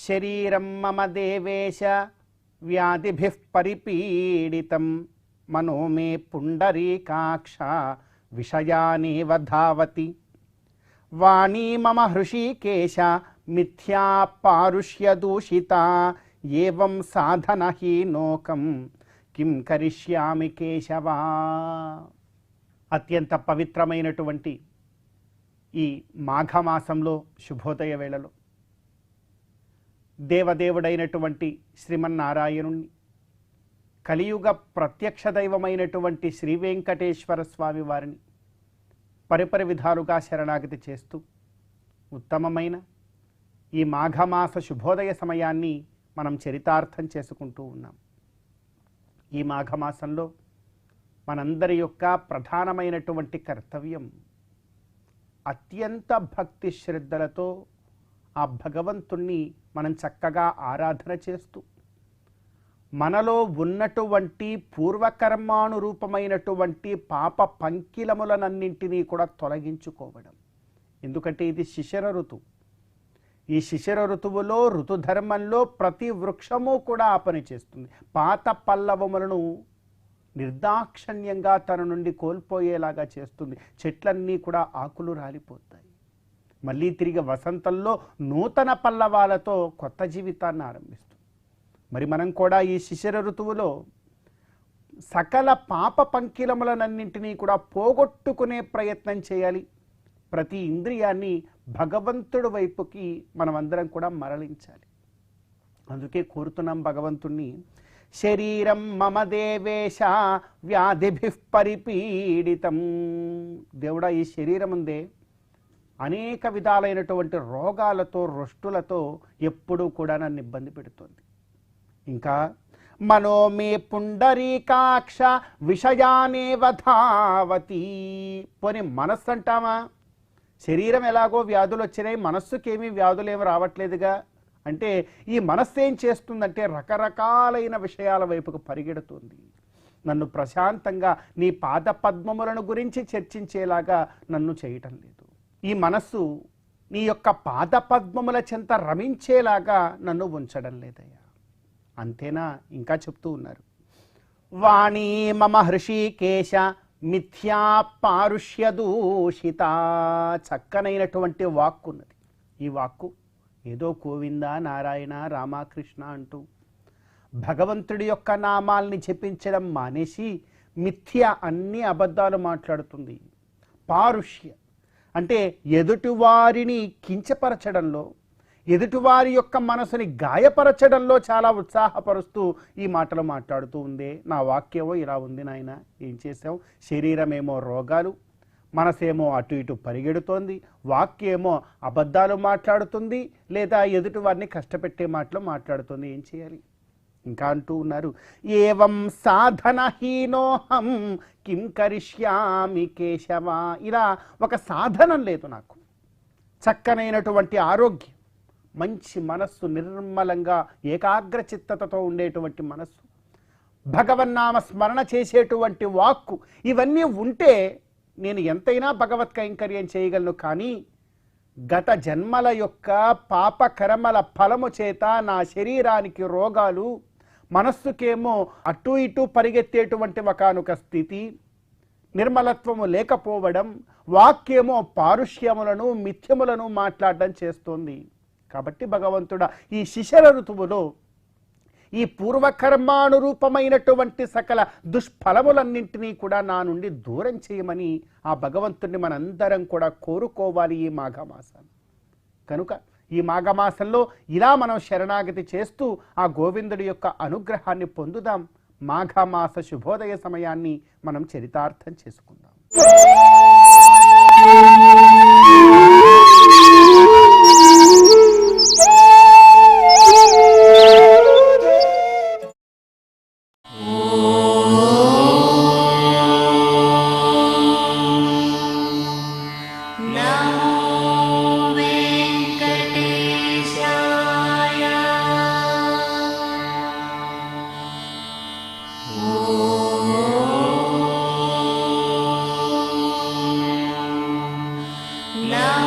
శరీరం మమ దేవేశ వ్యాధిభిః పరిపీడితం మనో మే పుండరీకాక్ష విషయానేవ ధావతి వాణీ మమ హృషీకేశ మిథ్యా పారుష్య దూషిత ఏవం సాధనహీనోకం కిం కరిష్యామి కేశవా. అత్యంత పవిత్రమైనటువంటి ఈ మాఘమాసంలో శుభోదయ వేళలో దేవదేవుడైనటువంటి శ్రీమన్నారాయణుణ్ణి, కలియుగ ప్రత్యక్ష దైవమైనటువంటి శ్రీ వెంకటేశ్వర స్వామి వారిని పరిపరి విధాలుగా శరణాగతి చేస్తూ ఉత్తమమైన ఈ మాఘమాస శుభోదయ సమయాన్ని మనం చరితార్థం చేసుకుంటూ ఉన్నాం. ఈ మాఘమాసంలో మనందరి యొక్క ప్రధానమైనటువంటి కర్తవ్యం అత్యంత భక్తి శ్రద్ధలతో ఆ భగవంతుణ్ణి మనం చక్కగా ఆరాధన చేస్తూ మనలో ఉన్నటువంటి పూర్వకర్మానురూపమైనటువంటి పాప పంకిలములనన్నింటినీ కూడా తొలగించుకోవడం. ఎందుకంటే ఇది శిశిర ఋతువు. ఈ శిశిర ఋతువులో ఋతుధర్మంలో ప్రతి వృక్షము కూడా ఆ పని చేస్తుంది. పాత పల్లవములను నిర్దాక్షణ్యంగా తన నుండి కోల్పోయేలాగా చేస్తుంది. చెట్లన్నీ కూడా ఆకులు రాలిపోతాయి. మళ్ళీ తిరిగి వసంతంలో నూతన పల్లవాలతో కొత్త జీవితాన్ని ఆరంభిస్తుంది. మరి మనం కూడా ఈ శిశిర ఋతువులో సకల పాప పంకిలములనన్నింటినీ కూడా పోగొట్టుకునే ప్రయత్నం చేయాలి. ప్రతి ఇంద్రియాన్ని భగవంతుడి వైపుకి మనమందరం కూడా మరలించాలి. అందుకే కోరుతున్నాం భగవంతుణ్ణి, శరీరం మమ దేవేశ వ్యాధిభిః పరిపీడితం. దేవుడా, ఈ శరీరం ఉందే అనేక విధాలైనటువంటి రోగాలతో రుష్టులతో ఎప్పుడూ కూడా నన్ను ఇబ్బంది పెడుతుంది. ఇంకా మనో మే పుండరీకాక్ష విషయానేవ ధావతి. పోనీ మనస్సు అంటామా? శరీరం ఎలాగో వ్యాధులు వచ్చినాయి, మనస్సుకేమీ వ్యాధులు ఏమి రావట్లేదుగా అంటే ఈ మనస్సు ఏం చేస్తుందంటే రకరకాలైన విషయాల వైపుకు పరిగెడుతుంది. నన్ను ప్రశాంతంగా నీ పాద పద్మములను గురించి చర్చించేలాగా నన్ను చేయటం లేదు. ఈ మనస్సు నీ యొక్క పాద పద్మముల చెంత రమించేలాగా నన్ను ఉంచడం లేదయ్యా. అంతేనా? ఇంకా చెప్తూ ఉన్నారు, వాణీ మమ హృషీకేశ మిథ్యా పారుష్య దూషిత. చక్కనైనటువంటి వాక్కు ఉన్నది. ఈ వాక్కు ఏదో గోవింద నారాయణ రామకృష్ణ అంటూ భగవంతుడి యొక్క నామాల్ని జపించడం మానేసి మిథ్య, అన్ని అబద్ధాలు మాట్లాడుతుంది. పారుష్య అంటే ఎదుటివారిని కించపరచడంలో, ఎదుటివారి యొక్క మనసుని గాయపరచడంలో చాలా ఉత్సాహపరుస్తూ ఈ మాటలు మాట్లాడుతూ ఉందే. నా వాక్యమో ఇలా ఉంది నాయన, ఏం చేసావు? శరీరమేమో రోగాలు, మనసేమో అటు ఇటు పరిగెడుతోంది, వాక్యేమో అబద్ధాలు మాట్లాడుతుంది, లేదా ఎదుటివారిని కష్టపెట్టే మాటలు మాట్లాడుతుంది. ఏం చేయాలి? ఇంకా అంటూ ఉన్నారు, ఏవం సాధనహీనోహం కిం కరిష్యామి కేశవ. ఇలా ఒక సాధనం లేదు నాకు. చక్కనైనటువంటి ఆరోగ్యం, మంచి మనస్సు, నిర్మలంగా ఏకాగ్ర చిత్తతతో ఉండేటువంటి మనస్సు, భగవన్నామ స్మరణ చేసేటువంటి వాక్కు, ఇవన్నీ ఉంటే నేను ఎంతైనా భగవత్ కైంకర్యం చేయగలను. కానీ గత జన్మల యొక్క పాపకర్మల ఫలము చేత నా శరీరానికి రోగాలు, మనస్సుకేమో అటు ఇటు పరిగెత్తేటువంటి ఒకానొక స్థితి, నిర్మలత్వము లేకపోవడం, వాక్యేమో పారుష్యములను మిథ్యములను మాట్లాడడం చేస్తోంది. కాబట్టి భగవంతుడా, ఈ శిశిర ఋతువులో ఈ పూర్వకర్మానురూపమైనటువంటి సకల దుష్ఫలములన్నింటినీ కూడా నా నుండి దూరం చేయమని ఆ భగవంతుడిని మనందరం కూడా కోరుకోవాలి ఈ మాఘమాసాన్ని. కనుక ఈ మాఘమాసంలో ఇలా మనం శరణాగతి చేస్తూ ఆ గోవిందుడి యొక్క అనుగ్రహాన్ని పొందుదాం. మాఘమాస శుభోదయ సమయాన్ని మనం చరితార్థం చేసుకుందాం. Now